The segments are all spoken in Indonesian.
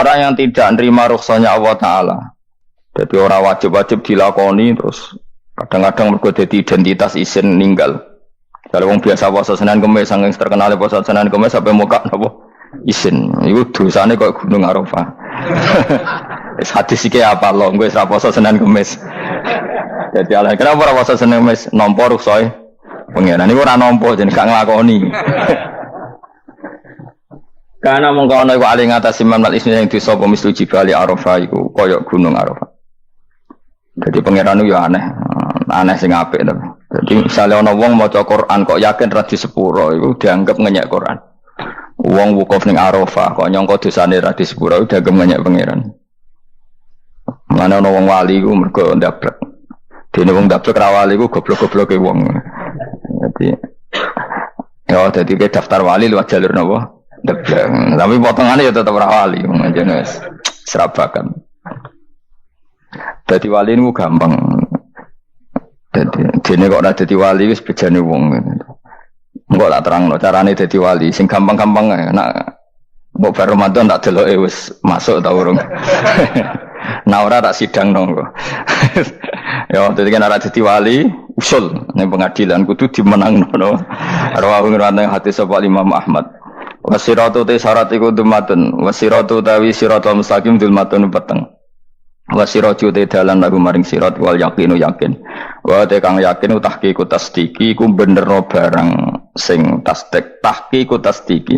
orang yang tidak nerima rukhsahnya Allah Ta'ala. Jadi orang wajib-wajib dilakoni terus kadang-kadang mergo dadi identitas isin ninggal. Kalau wong biasa puasa Senin Kamis saking terkenal puasa Senin Kamis sampai muka napa isin. Iku dosane kok Gunung Arafah. Wis hadis iki apa lho engko wis ra puasa Senin Kamis. Jadi ala kenapa ora puasa Senin Kamis nampa rukhsah pengenan niku ora nampa jeneng gak nglakoni. Karena mengkono iku ali ngatasi mamlal ismi yang disapa mislu jibali Arafah iku kaya gunung Arafah. Jadi pangeran itu ya aneh sing apik to. Jadi misalnya ana wong maca Quran kok yakin ra di sepuro iku dianggap ngenyek Quran. Wong wukuf ning Arafah kok nyangka dosane ra di sepuro dianggap ngenyek pangeran. Mana ana wong wali iku mergo ndablek. Dene wong ndablek ra wali iku goblok-gobloke wong. Jadi ke daftar wali lewat jalur napa? Ndablek. Tapi potongannya ya tetap ra wali, menjane wis serabakan. Dadi wali niku gampang. Dene kok ora dadi wali wis bejane wong. Engko tak terangno carane dadi wali sing gampang-gampang ae. Nek mbok bar Ramadan tak deloke wis masuk ta urung. Nah ora tak sidangno engko. Ya dadi kan ora dadi wali usul ning pengadilan kudu dimenangno. Rawahu ngene hadis sapa Imam Ahmad. Wasiratu te syarat iku dumatun. Wasiratu tawi siratal mustaqim dumatun peteng. Wasiratu te dalan lagu maring sirat wal yaqinu yakin. Wa te kang yakin tahqiqu tasdiki iku benerno barang sing tasdik. Tahqiqu tasdiki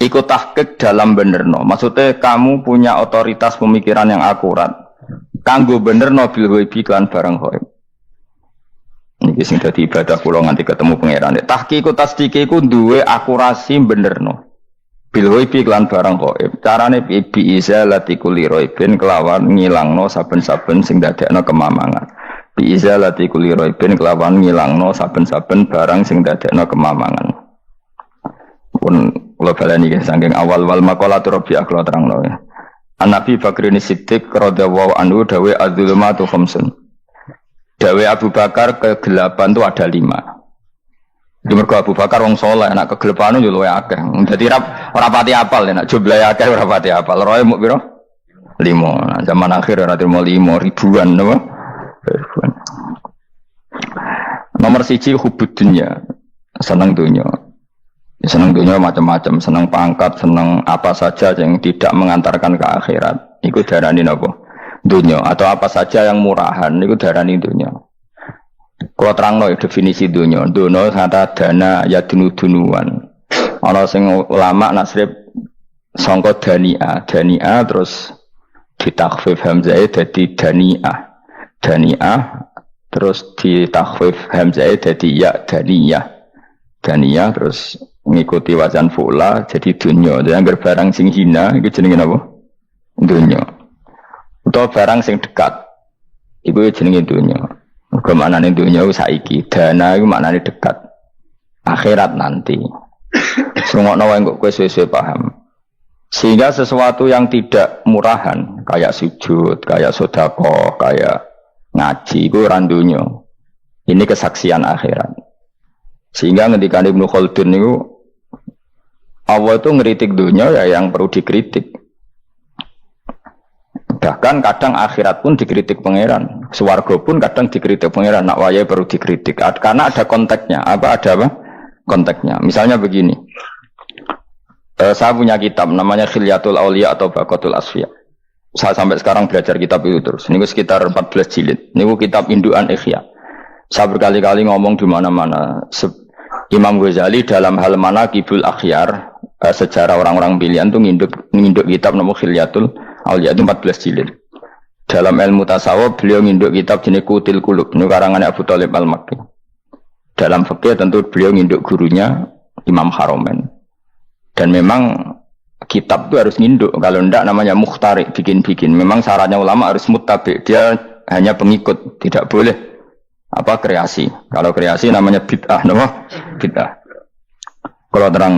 iku tahqiq dalam benerno. Maksudnya kamu punya otoritas pemikiran yang akurat. Kanggo benerno bil ghaibi kan barang ghaib. Niki sing dadi ibadah kula nganti ketemu pangeran. Tahqiqu tasdiki iku duwe akurasi benerno. Bil ghaibi lan barang ghaib. Carane bi izalati kulli ghaibin kelawan ngilangno saben-saben sing dadekno kemamangan. Bi izalati kulli ghaibin kelawan ngilangno saben-saben barang sing dadekno kemamangan. Pun kula baleni nggih saking awal wal maqalatu Rabi'ah kula terangno ya. An-Nabi Bakrin Siddiq radhiyallahu anhu dawe adzulumatu khamsun. Dawe Abu Bakar kegelapan itu ada 5. Di mergo Abu Bakar wong saleh, nek kegelepane yo luwih akeh. Dadi ora pati apal nek jumlahe akeh ora pati apal. Roe muk pira? 5. Nah, zaman akhir ora trimo 5 ribuan napa? Ribuan. Nomor 1 hubud dunya. Seneng dunya. Seneng dunya macam-macam, seneng pangkat, seneng apa saja yang tidak mengantarkan ke akhirat. Iku darani napa? Dunya atau apa saja yang murahan niku darani dunya. Kalau terangno definisi dunya, dunya kata dana ya dunuan. Ana sing ulama nasrib sangka dania terus ditakhfif hamzah dadi daniah terus ditakhfif hamzah dadi ya daniyah terus ngikuti wazan fu'la jadi dunya. Jadi anggar barang sing hina iku jenenge napa? Dunya. Utawa barang sing dekat iku jenenge dunya. Mergo maknane dunya iku saiki, dana iku maknane dekat. Akhirat nanti. Sungokno wae kok kowe suwe-suwe paham. Sehingga sesuatu yang tidak murahan kayak sujud, kayak sedekah, kayak ngaji iku ora dunya. Ini kesaksian akhirat. Sehingga ketika Ibnu Khaldun niku Allah itu ngeritik dunia ya yang perlu dikritik. Bahkan kadang akhirat pun dikritik pangeran, swarga pun kadang dikritik pangeran. Nak waya perlu dikritik karena ada konteksnya. Ada apa? Konteksnya. Misalnya begini. Saya punya kitab namanya Khilyatul Auliya atau Baqatul Asfiya. Saya sampai sekarang belajar kitab itu terus. Ini sekitar 14 jilid. Ini kitab indukan Ihya. Saya berkali-kali ngomong di mana-mana. Imam Ghazali dalam hal mana Kibul Akhyar sejarah orang-orang pilihan itu nginduk kitab nama Khilyatul Auliya itu 14 jilid. Dalam ilmu tasawuf beliau nginduk kitab jenis Qutil Qulub, ini karangan Abu Thalib Al-Makki. Dalam fikih tentu beliau nginduk gurunya Imam Haromen. Dan memang kitab itu harus nginduk, kalau tidak namanya mukhtari, bikin-bikin. Memang syaratnya ulama harus muttabi, dia hanya pengikut, tidak boleh kreasi. Kalau kreasi namanya bid'ah, bid'ah. Kalau terang,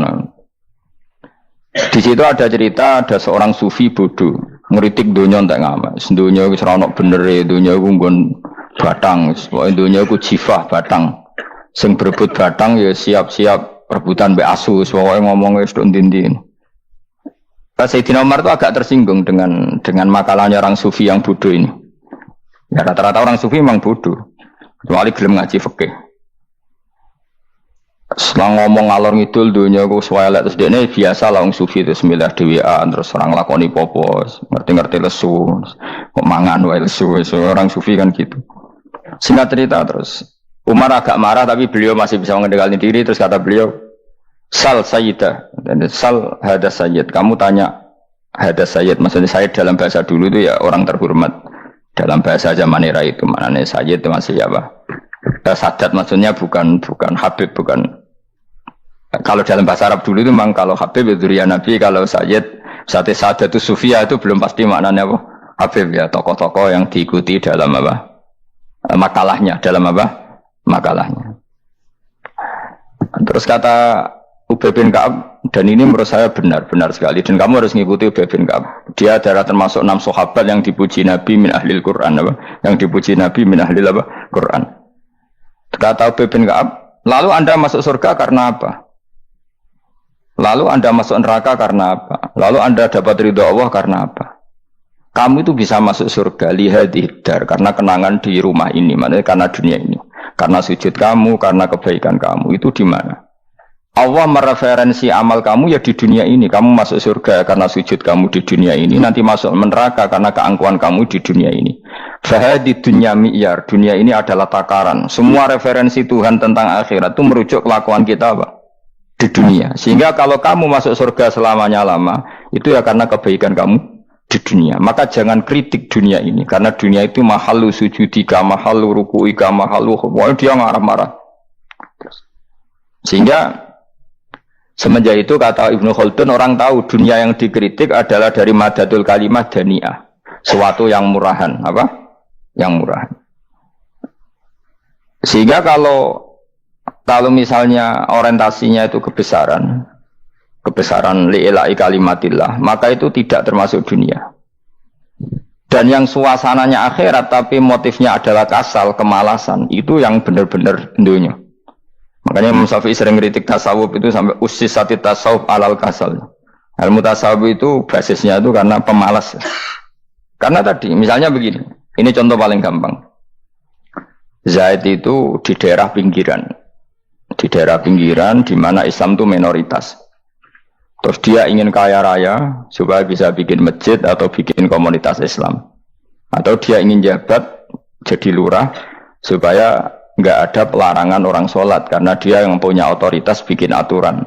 di situ ada cerita ada seorang sufi bodoh ngeritik dunia tak ngamal. Dunia itu seronok bener, dunia itu nggon batang, dunia itu jifah batang. Sing berebut batang ya siap-siap rebutan be asu, pokoknya ngomong wis ndin-ndin. Sayyidina Umar itu agak tersinggung dengan makalahnya orang sufi yang bodoh ini. Ya rata-rata orang sufi memang bodoh. Kecuali gelem ngaji fikih. Setelah ngomong ngalor ngidul dunia ku swelek terus dia ini biasa lah orang sufi terus milah dewean terus orang lakoni popo ngerti-ngerti lesu kok mangan wae lesu orang sufi kan gitu. Singkat cerita terus Umar agak marah tapi beliau masih bisa mengendalikan diri terus kata beliau sal sayyidah dan sal hadas sayyid kamu tanya hadas sayyid maksudnya sayyid dalam bahasa dulu itu ya orang terhormat dalam bahasa zaman era itu maknanya sayyid itu masih apa sadat maksudnya bukan habib bukan kalau dalam bahasa Arab dulu itu memang kalau habib itu ya Nabi kalau sayyid sadat itu sufia itu belum pasti maknanya apa habib ya tokoh-tokoh yang diikuti dalam apa makalahnya terus kata Ubay bin Ka'ab dan ini menurut saya benar sekali dan kamu harus mengikuti Ubay bin Ka'ab dia adalah termasuk 6 sahabat yang dipuji Nabi min ahlil Quran apa yang dipuji Nabi min ahlil apa Quran kata Ubay bin Ka'ab lalu anda masuk surga karena apa lalu anda masuk neraka karena apa lalu anda dapat ridho Allah karena apa kamu itu bisa masuk surga lihadidar karena kenangan di rumah ini maksudnya karena dunia ini karena sujud kamu karena kebaikan kamu itu di mana Allah mereferensi amal kamu ya di dunia ini kamu masuk surga karena sujud kamu di dunia ini nanti masuk neraka karena keangkuhan kamu di dunia ini fahadi dunya mi'yar dunia ini adalah takaran semua referensi Tuhan tentang akhirat itu merujuk kelakuan kita apa di dunia sehingga kalau kamu masuk surga selamanya lama itu ya karena kebaikan kamu di dunia maka jangan kritik dunia ini karena dunia itu mahalu sujudika mahalu rukuika mahalu dia marah-marah sehingga semenjak itu kata Ibnu Khaldun orang tahu dunia yang dikritik adalah dari madatul kalimah dani'ah suatu yang murahan apa yang murahan sehingga kalau misalnya orientasinya itu kebesaran li'ilai kalimatillah maka itu tidak termasuk dunia dan yang suasananya akhirat tapi motifnya adalah kasal kemalasan itu yang benar-benar dunia makanya Imam Syafi'i sering kritik tasawuf itu sampai usis sati tasawuf alal kasal ilmu tasawuf itu basisnya itu karena pemalas karena tadi misalnya begini ini contoh paling gampang Zaid itu di daerah pinggiran di mana Islam itu minoritas. Terus dia ingin kaya raya supaya bisa bikin masjid atau bikin komunitas Islam. Atau dia ingin jabat jadi lurah supaya nggak ada pelarangan orang sholat karena dia yang punya otoritas bikin aturan.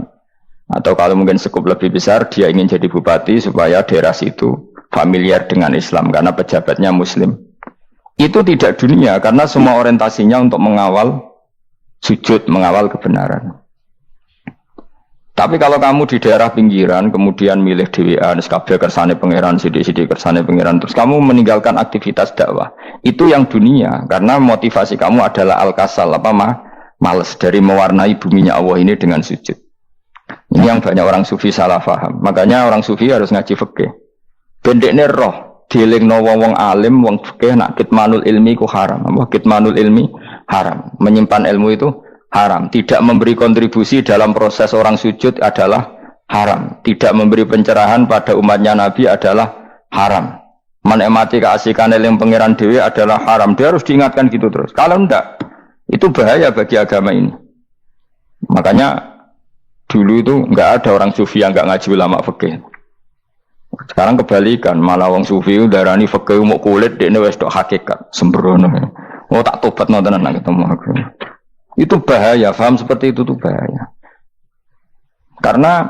Atau kalau mungkin skup lebih besar dia ingin jadi bupati supaya daerah situ familiar dengan Islam karena pejabatnya Muslim. Itu tidak dunia karena semua orientasinya untuk mengawal sujud, mengawal kebenaran. Tapi kalau kamu di daerah pinggiran, kemudian milih dewean, kabeh kersane pangeran, sidik-sidik kersane pangeran, terus kamu meninggalkan aktivitas dakwah. Itu yang dunia, karena motivasi kamu adalah al-kasal, males dari mewarnai buminya Allah ini dengan sujud. Ini yang banyak orang sufi salah paham. Makanya orang sufi harus ngaji fikih. Bendekne roh, dilingno wong alim, wong fikih nak kitmanul ilmi ku haram. Kitmanul ilmi haram. Menyimpan ilmu itu haram. Tidak memberi kontribusi dalam proses orang sujud adalah haram. Tidak memberi pencerahan pada umatnya Nabi adalah haram. Menikmati keasikan yang pangeran dewi adalah haram. Dia harus diingatkan gitu terus. Kalau enggak, itu bahaya bagi agama ini. Makanya dulu itu enggak ada orang sufi yang enggak ngaji ulama fikih. Sekarang kebalikan, malah orang sufi darani fikih mau kulit dekne wis tok hakikat sembrono. Oh tak tobat nonton anak ketemu aku. Itu bahaya, paham seperti itu tuh bahaya. Karena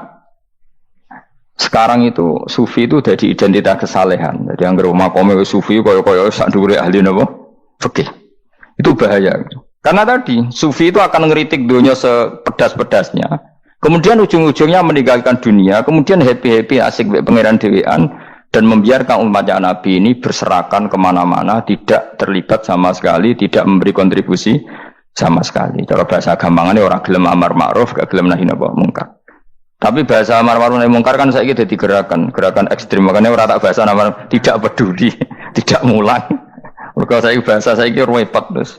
sekarang itu sufi itu jadi identitas kesalehan. Jadi yang rumah kome sufi koyo sak dhuwure ahli napa? Fikih. Itu bahaya. Karena tadi sufi itu akan ngeritik dunia sepedas-pedasnya. Kemudian ujung-ujungnya meninggalkan dunia, kemudian happy-happy asik pangeran dewean dan membiarkan umatnya Nabi ini berserakan kemana-mana, tidak terlibat sama sekali, tidak memberi kontribusi sama sekali. Kalau bahasa gampangannya orang gelem amar ma'ruf, gak gelem nahi mungkar. Tapi bahasa amar ma'ruf nahi mungkar kan saya jadi gerakan ekstrim. Makanya orang tak bahasa amar tidak peduli, tidak mulang. Kalau saya bahasa saya kira repot terus.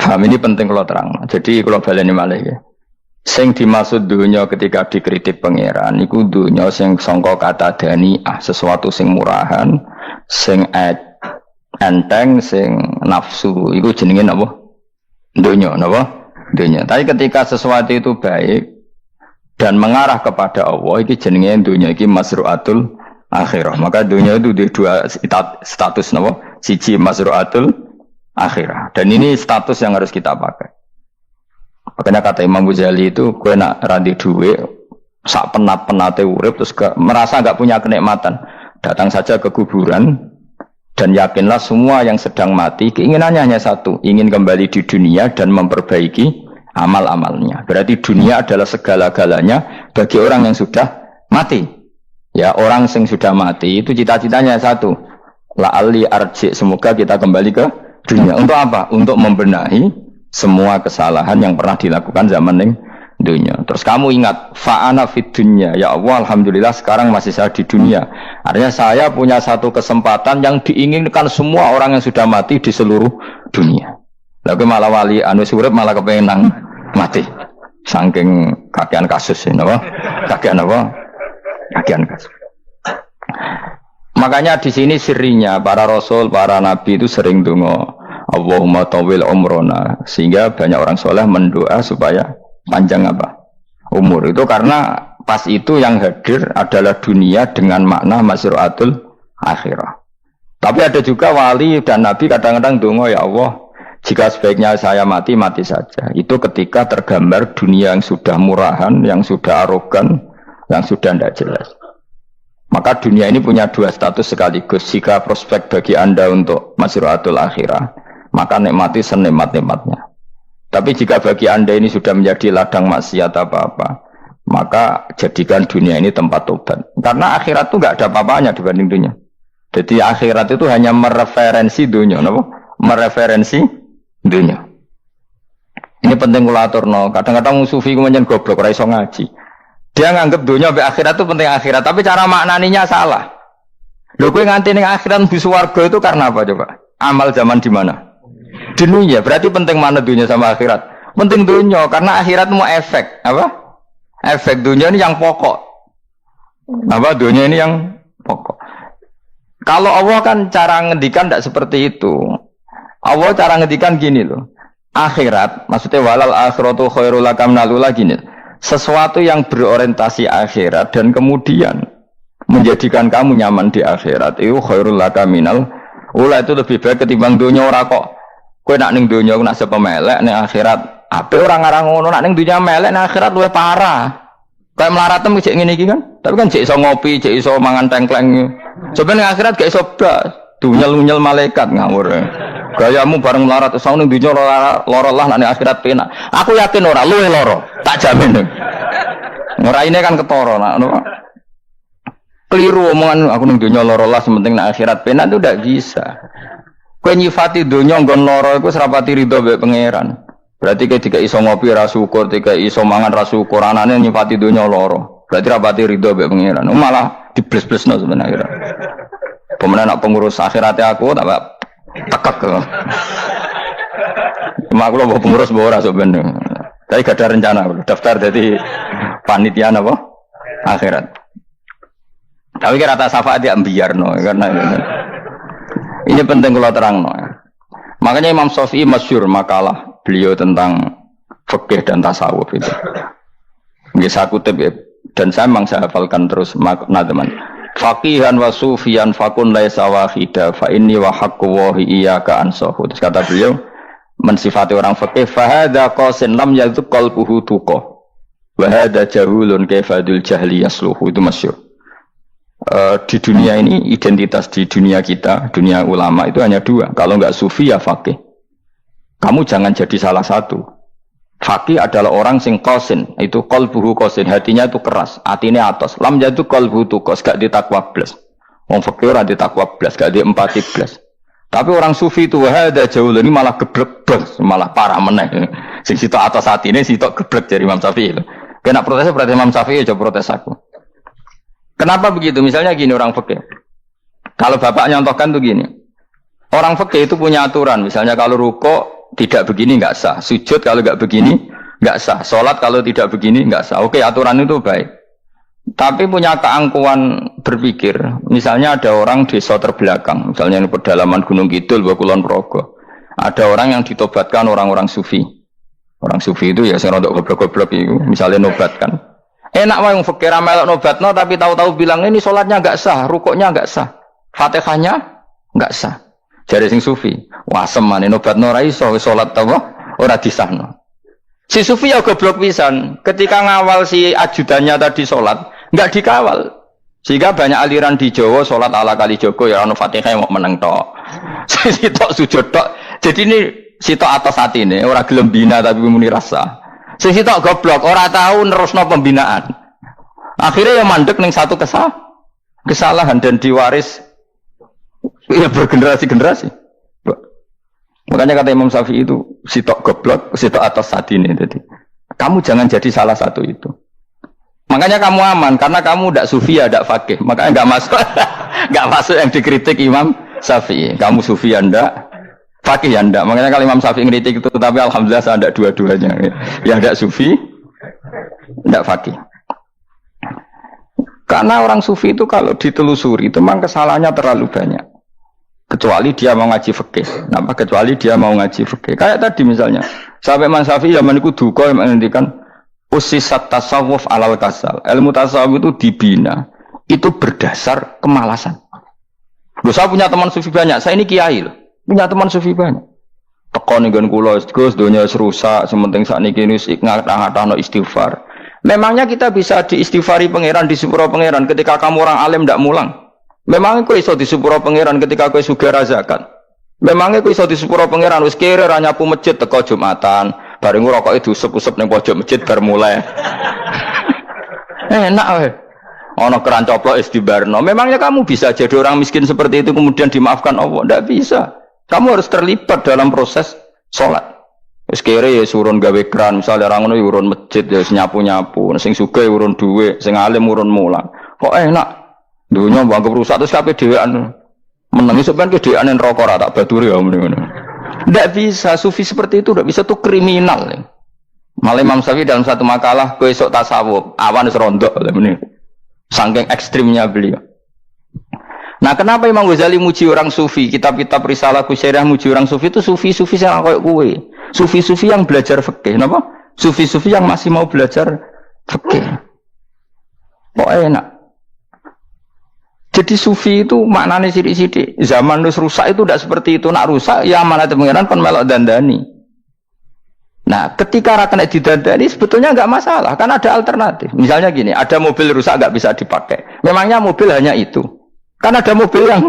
Paham ini penting kalau terang. Jadi kalau baleni malih ya. Sing dimaksud dunya ketika dikritik pangeran iku dunya sing sangka kata daniah, sesuatu sing murahan, sing enteng, sing nafsu. Iku jenenge napa? Dunya, napa? Dunya. Tapi ketika sesuatu itu baik dan mengarah kepada Allah, iki jenenge dunya iki masru'atul akhirah. Maka dunia itu di dua status, napa? Siji masru'atul akhirah. Dan ini status yang harus kita pakai. Makanya kata Imam Ghazali itu, kowe nak randi duwe sak penat-penate urip terus merasa enggak punya kenikmatan, datang saja ke kuburan dan yakinlah semua yang sedang mati keinginannya hanya satu, ingin kembali di dunia dan memperbaiki amal-amalnya. Berarti dunia adalah segala-galanya bagi orang yang sudah mati. Ya, orang yang sudah mati itu cita-citanya satu, la'alli arji, semoga kita kembali ke dunia. Untuk apa? Untuk membenahi semua kesalahan yang pernah dilakukan zaman ning dunia. Terus kamu ingat, fa'ana fid dunya, ya Allah, alhamdulillah sekarang masih saya di dunia. Artinya saya punya satu kesempatan yang diinginkan semua orang yang sudah mati di seluruh dunia. Lalu malah wali anu urip malah kepengen nang mati. Saking kakean kasus ini, apa? Kakean apa? Kakean kasus. Makanya di sini sirinya para rasul, para nabi itu sering donga Allahumma tawil umrona, sehingga banyak orang soleh mendoa supaya panjang apa? Umur. Itu karena pas itu yang hadir adalah dunia dengan makna masru'atul akhirah. Tapi ada juga wali dan nabi kadang-kadang donga, ya Allah, jika sebaiknya saya mati, mati saja. Itu ketika tergambar dunia yang sudah murahan, yang sudah arogan, yang sudah tidak jelas. Maka dunia ini punya dua status sekaligus. Jika prospek bagi Anda untuk masru'atul akhirah, maka nikmati senikmat-nikmatnya. Tapi jika bagi Anda ini sudah menjadi ladang maksiat apa-apa, maka jadikan dunia ini tempat tobat. Karena akhirat itu nggak ada apa-apanya dibanding dunia. Jadi akhirat itu hanya mereferensi dunia, apa? Mereferensi dunia. Ini penting kula aturno. Kadang-kadang sufi kemudian goblok ora iso ngaji. Dia nganggep dunia sampai akhirat itu penting akhirat, tapi cara maknaninya salah. Lho kowe nganti ning akhirat mlebu swarga itu karena apa coba? Amal zaman di mana? Dunia. Berarti penting mana dunia sama akhirat? Penting dunia karena akhirat mau efek, apa? Efek dunia ini yang pokok. Apa dunia ini yang pokok. Kalau Allah kan cara ngedikan tidak seperti itu. Allah cara ngedikan gini loh. Akhirat, maksudnya walal akhiratu khairul laka minal ula gini. Sesuatu yang berorientasi akhirat dan kemudian menjadikan kamu nyaman di akhirat itu khairul laka minal ula, itu lebih baik ketimbang dunia. Ora kok kowe nak ning dunia nak sepemelek ning akhirat ape ora ngarang ngono, nak ning dunia melek ning akhirat luwih parah. Kayak melaratem cek ngene iki kan. Tapi kan cek iso ngopi, cek iso mangan tengkleng. Coba ning akhirat gak iso blas. Dunyel-unyel malaikat ngawur. Gayamu bareng melarat usah ning dunya lara lah nek akhirat penak. Aku yakin ora luwih lara, tak jamin. Ngeraine kan ketara nak keliru omongan aku ning dunya lara lah sementing nek akhirat penak itu ndak bisa. Kowe nyifati dunya nggon lara iku serapati ridho mbek pangeran. Berarti ketika iso ngopi ra syukur, ketika iso mangan ra syukur, anane nyifati dunya lara. Berarti rapati ridho mbek pangeran. Malah dibles-blesno sebenarnya. Pemenang nak pengurus akhiratnya aku tak tekek. Cuma aku loh pengurus ora sebenarnya. Tapi gak ada rencana daftar jadi panitia apa? Akhirat. Tapi kira rata syafaat dia biarno karena ini penting kalau terang no. Makanya Imam Syafi'i masyhur makalah beliau tentang fikih dan tasawuf itu. Nggih saya kutip ya, dan saya memang saya hafalkan terus makna teman. Faqihan wa sufiyan fakun laisa wahida fa inni wa haqqu wa iyyaka ansahu. Terus kata beliau mensifati orang fikih fa hadza qasin lam yadhq qalbuhu tuqa wa hadza jahulun kaifadul jahli yasluhu. Itu masyhur. Di dunia ini identitas di dunia kita, dunia ulama itu hanya dua. Kalau enggak sufi ya faqih. Kamu jangan jadi salah satu. Faqih adalah orang sing qasin, itu qalbuhu qasin, hatinya itu keras, hatinya atas. Lam jadu qalbuhu tuqas, gak ditakwa blas. Wong faqih ora ditakwa blas, gak diempati blas. Tapi orang sufi itu ada jauh ini malah geblek blas, malah parah meneh. Sing sitok atas hatine sitok geblek dari Imam Syafi'i. Kena protesnya berarti Imam Syafi'i aja protes aku. Kenapa begitu? Misalnya gini orang fikih. Kalau bapak nyontohkan tuh gini. Orang fikih itu punya aturan. Misalnya kalau ruko tidak begini nggak sah. Sujud kalau nggak begini nggak sah. Sholat kalau tidak begini nggak sah. Oke, aturan itu baik. Tapi punya keangkuhan berpikir. Misalnya ada orang desa terbelakang, misalnya di pedalaman Gunung Kidul, Kulon Progo. Ada orang yang ditobatkan orang-orang sufi. Orang sufi itu ya sing rodok goblok-goblok itu, misalnya nobatkan. Enak wae wong fakir melok nobatno tapi tahu-tahu bilang ini sholatnya nggak sah, rukuknya nggak sah, Fatihahnya nggak sah. Jadi sing sufi, wah semane nobatno ora iso sholat apa ora disahno. Si sufi ya goblok pisan, ketika ngawal si ajudannya tadi sholat nggak dikawal. Sehingga banyak aliran di Jawa sholat ala kali Joko ya ono Fatihah mau meneng tok. Sitok sujud tok. Jadi ini sitok atas hati ini ora gelem bina tapi muni rasa. Sing sitok goblok, ora tahu nerusno pembinaan. Akhirnya ya mandek ning satu kesalahan dan diwaris ya bergenerasi-generasi. Makanya kata Imam Syafi'i itu sitok goblok, sitok atas hati ini. Jadi kamu jangan jadi salah satu itu. Makanya kamu aman karena kamu ndak sufi ya ndak fakih. Makanya nggak masuk nggak masuk yang dikritik Imam Syafi'i. Kamu sufi ya ndak, fakih ya ndak. Makanya kalau Imam Syafi'i ngeritik itu, tapi alhamdulillah saya ndak dua-duanya. Yang ndak sufi, ndak fakih. Karena orang sufi itu kalau ditelusuri itu memang kesalahannya terlalu banyak. Kecuali dia mau ngaji fikih. Kenapa? Kecuali dia mau ngaji fikih. Kayak tadi misalnya, sampai Imam Syafi'i zaman itu duka yang menghentikan usisat tasawuf alal kasal. Ilmu tasawuf itu dibina, itu berdasar kemalasan. Loh, saya punya teman sufi banyak. Saya ini kiai loh. Punya teman sufi banyak. Tekon dengan kula Gus dunia rusak, sementing sakniki ini ngatah-ngatahno istighfar. Memangnya kita bisa diistighfari pangeran di sepuro pangeran ketika kamu orang alim ndak mulang? Memangnya kok iso di sepuro pangeran ketika kowe sugih zakat? Memangnya kok iso di sepuro pangeran wis kere ra nyapu masjid teko Jumatan, bareng ngrokok itu usep-usep ning pojok masjid bar mulai. Enak wae. Ana keran coplok istibarno. Memangnya kamu bisa jadi orang miskin seperti itu kemudian dimaafkan Allah? Ndak bisa. Kamu harus terlibat dalam proses sholat. Wis kere ya urun gawe keran, misale ora ngono ya urun masjid ya nyapu-nyapu, sing sugih urun dhuwit, sing alim urun mulang. Kok enak? Dunya mbangkep rusak terus kabeh dhewean. Menengi sampean kedhewean neraka ora tak baturi ya ngono. Ndak bisa, sufi seperti itu ndak bisa, tuh kriminal. Malah Imam Syafi'i dalam satu makalah kowe esuk tasawuf, awan wis rondok meneh. Saking ekstrimnya beliau. Nah, kenapa Imam Ghazali muji orang sufi? Kitab-kitab Risalah Kusyariah muji orang sufi itu sufi-sufi yang kayak kowe. Sufi-sufi yang belajar fikih, napa? Sufi-sufi yang masih mau belajar fikih. Kok enak? Jadi sufi itu maknanya sidik-sidik. Zaman wis rusak itu tidak seperti itu. Nak rusak ya amanat pengiran kon melok dandani. Nah, ketika rakan didandani sebetulnya enggak masalah, kan ada alternatif. Misalnya gini, ada mobil rusak enggak bisa dipakai. Memangnya mobil hanya itu. Kan ada mobil yang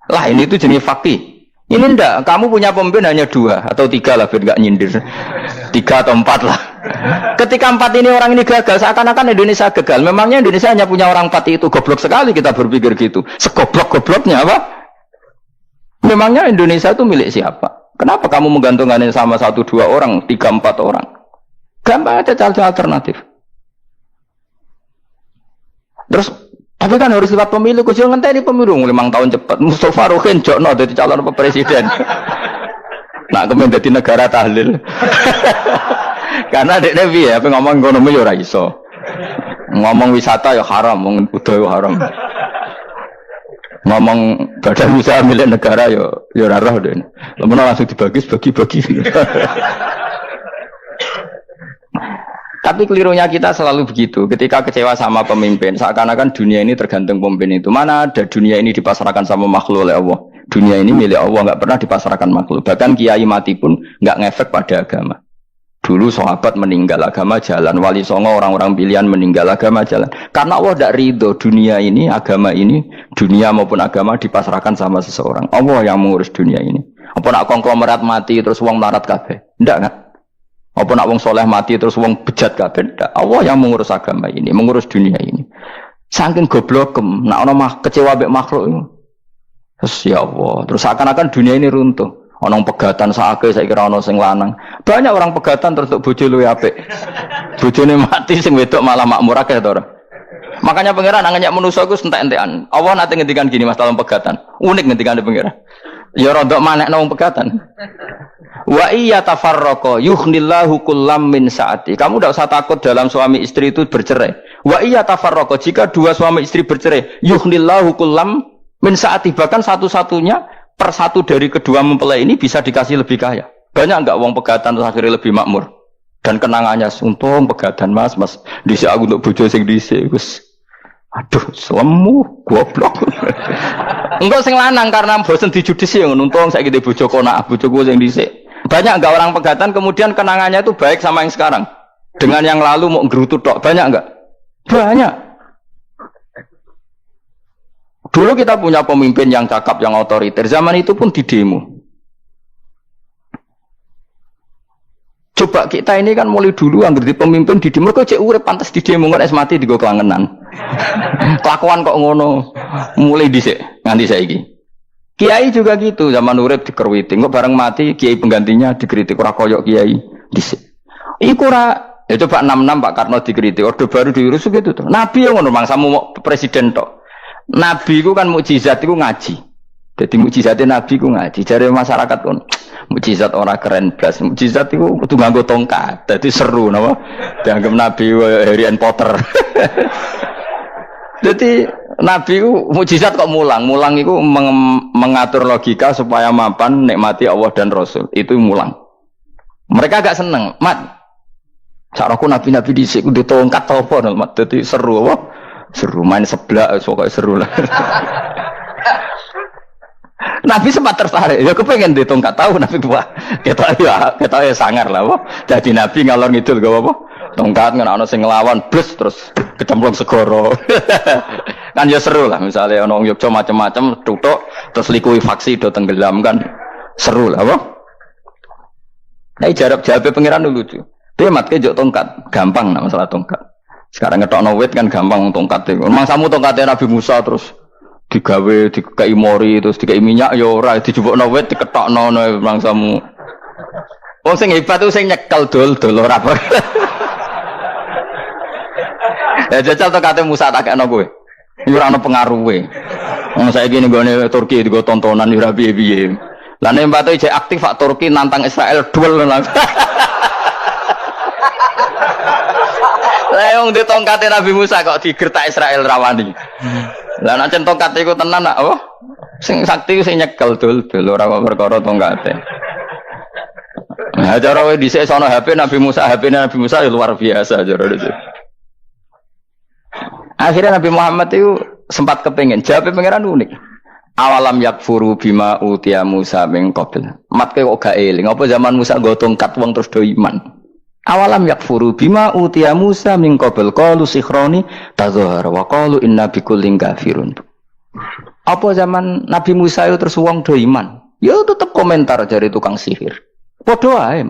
lain itu jenis fakih. Ini enggak, kamu punya pemimpin hanya 2 atau 3 lah biar enggak nyindir. 3 atau 4 lah. Ketika 4 ini orang ini gagal, seakan-akan Indonesia gagal. Memangnya Indonesia hanya punya orang 4 itu. Goblok sekali kita berpikir gitu. Segoblok-gobloknya apa? Memangnya Indonesia itu milik siapa? Kenapa kamu menggantungkannya sama 1-2 orang, 3-4 orang? Gampang aja cari alternatif. Terus, tapi kan harus lewat pemilu. Khusus ngenteni pemilu 5 tahun cepat. Mustafa Rohin jokno jadi calon presiden. Nah, kemudian jadi negara tahlil. Karena dek Nabi ya, ngomong ekonomi ya ora iso. Ngomong wisata ya haram, ngomong budaya ya haram. Ngomong badan usaha milik negara ya ora roh deh. Langsung dibagi-bagi. Tapi kelirunya kita selalu begitu. Ketika kecewa sama pemimpin, seakan-akan dunia ini tergantung pemimpin itu. Mana ada dunia ini dipasarkan sama makhluk oleh Allah. Dunia ini milik Allah, nggak pernah dipasarkan makhluk. Bahkan kiai mati pun nggak ngefek pada agama. Dulu sahabat meninggal agama jalan, wali songo orang-orang pilihan meninggal agama jalan. Karena Allah tidak ridho dunia ini, agama ini, dunia maupun agama dipasrahkan sama seseorang. Allah yang mengurus dunia ini. Apa nak konglomerat mati terus wong larat kabeh? Tidak kan? Apa nak wong soleh mati terus wong bejat kabeh? Tidak. Allah yang mengurus agama ini, mengurus dunia ini. Saking goblokem, nak ono kecewa mek makhluk ini. Terus ya Allah, terus seakan-akan dunia ini runtuh. Ono pegatan sakake saya kira ono sing lanang. Banyak orang pegatan terus untuk bojo luwe apik. Bojone mati sing wedok malah makmur akeh to ora. Makanya pangeran angen nyak manusa iku entek-entekan. Allah nate ngendikan gini Mas dalam pegatan. Unik ngendikan pangeran. Ya rodok manekno wong pegatan. Wa iya tafarraqa yughnillahu kullam min saati. Kamu tidak usah takut dalam suami istri itu bercerai. Wa iya tafarraqa, jika dua suami istri bercerai, yughnillahu kullam min saati, bahkan satu-satunya per satu dari kedua mempelai ini bisa dikasih lebih kaya. Banyak enggak wong pegatan terus akhirnya lebih makmur? Dan kenangannya, untung pegatan mas dhisik aku untuk bojo sing dhisik wis. Aduh, selemu goblok. Enggak sing lanang karena bosen dijudisi yang untung saiki di bojo konak, bojoku sing dhisik. Banyak enggak orang pegatan kemudian kenangannya itu baik sama yang sekarang. Dengan yang lalu mau gerutu tok, banyak enggak? Banyak. Dulu kita punya pemimpin yang cakap, yang otoriter. Zaman itu pun di demo. Coba kita ini kan mulai dulu anggar di pemimpin di demo kok cek urip pantas di demo kok es mati digo kelangenan. Kelakuan kok ngono. Mulai dhisik nganti saiki. Kiai juga gitu, zaman urip dikerwiti, kok bareng mati kiai penggantinya dikritik ora koyok kiai dhisik. Iku ora ya coba 66 Pak Karno dikritik, orde baru diurus gitu tuh. Nabi yang ngono mangsamu mau presiden tok. Nabi ku kan mukjizat iku ngaji. Jadi mukjizatnya Nabi ku ngaji. Jare masyarakat kon mukjizat orang keren blas. Mukjizat itu kudu nganggo tongkat. Jadi seru napa? Dianggap Nabi Harry Potter. Jadi Nabi itu mukjizat kok mulang. Mulang itu mengatur logika supaya mapan nikmati Allah dan Rasul. Itu mulang. Mereka agak seneng. Mat. Caraku Nabi-nabi dhisik kudu tongkat apa mat. Jadi seru apa? Seru main seblak pokoknya seru lah. Nabi sempat tertarik, ya kepengen di tongkat tahu Nabi tua, kita ya sangar lah, wah. Jadi Nabi ngalor ngidul gak apa, tongkat nggak ono sing ngelawan, blus terus kecemplung segoro, kan ya seru lah, misalnya ono Yogyo macam-macam, tutuk terus likui faksi do tenggelam kan, seru lah, wah. Nah jawabnya pangeran dulu tuh, dia matke jok tongkat, gampang nah masalah tongkat. Sekarang ngetok wit kan gampang tongkat itu, emang samu tongkatnya Nabi Musa terus. Digawe dikai mori terus dikai minyak ya ora dijupukno wit diketokno mangsamu. Wong sing hebat ku sing nyekel dol ora apa. Ya jajal to kate Musa tak kena kowe. Iki ora ono pengaruhe. Wong saiki ning gone Turki digo tontonan ora piye-piye. Lah nek mbate jek aktif Pak Turki nantang Israel duel langsung. Lah wong di tongkate Nabi Musa kok digertak Israel rawani. Lah nek tongkat iku tenan nak oh sing sakti sing nyekel dul ora perkara tongkate. Nah cara wae dhisik sono HP Nabi Musa, HP-ne Nabi Musa ya luar biasa cara itu. Akhirnya Nabi Muhammad itu sempat kepengen jawab pangeran unik. Awalam yakfuru bima utiya Musa min qabl. Matke kok gak eling apa zaman Musa nggo tongkat wong terus do iman. Awalam yakfuru bima utiya Musa min qabl qalu sikhroni tazahara wa qalu inna bikullin kafirun. Apa zaman Nabi Musa itu terus wong do iman? Ya tetep komentar dari tukang sihir. Padha wae.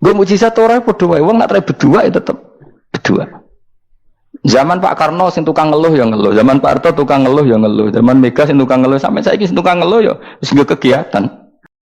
Nggo mukjizat ora padha wae wong nak berdua ya tetep berdua. Zaman Pak Karno sing tukang ngeluh ya ngeluh, zaman Pak Harto tukang ngeluh ya ngeluh, zaman Mega sing tukang ngeluh sampai saiki sing tukang ngeluh ya wis kegiatan.